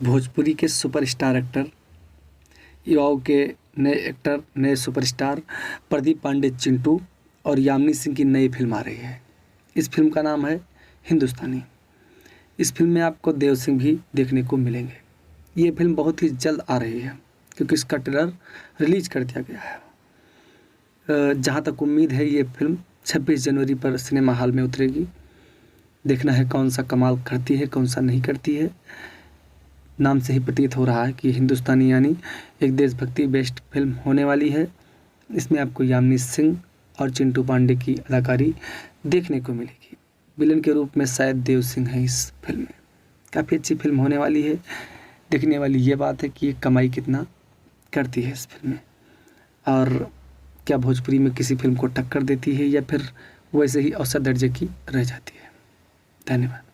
भोजपुरी के superstar actor, युवाओं के नए एक्टर, नए सुपरस्टार प्रदीप पांडे चिंटू और यामिनी सिंह की नई फिल्म आ रही है। इस फिल्म का नाम है हिंदुस्तानी। इस फिल्म में आपको देव सिंह भी देखने को मिलेंगे। ये फिल्म बहुत ही जल्द आ रही है क्योंकि इसका ट्रेलर रिलीज कर दिया गया है। जहाँ तक उम्मीद है ये फिल्म 26 जनवरी पर सिनेमा हॉल में उतरेगी। देखना है कौन सा कमाल करती है, कौन सा नहीं करती है। नाम से ही प्रतीत हो रहा है कि हिंदुस्तानी यानी एक देशभक्ति बेस्ड फिल्म होने वाली है। इसमें आपको यामिनी सिंह और चिंटू पांडे की अदाकारी देखने को मिलेगी। विलन के रूप में शायद देव सिंह है इस फिल्म में। काफ़ी अच्छी फिल्म होने वाली है। देखने वाली ये बात है कि ये कमाई कितना करती है इस फिल्म में, और क्या भोजपुरी में किसी फिल्म को टक्कर देती है या फिर वैसे ही औसत दर्जे की रह जाती है। धन्यवाद।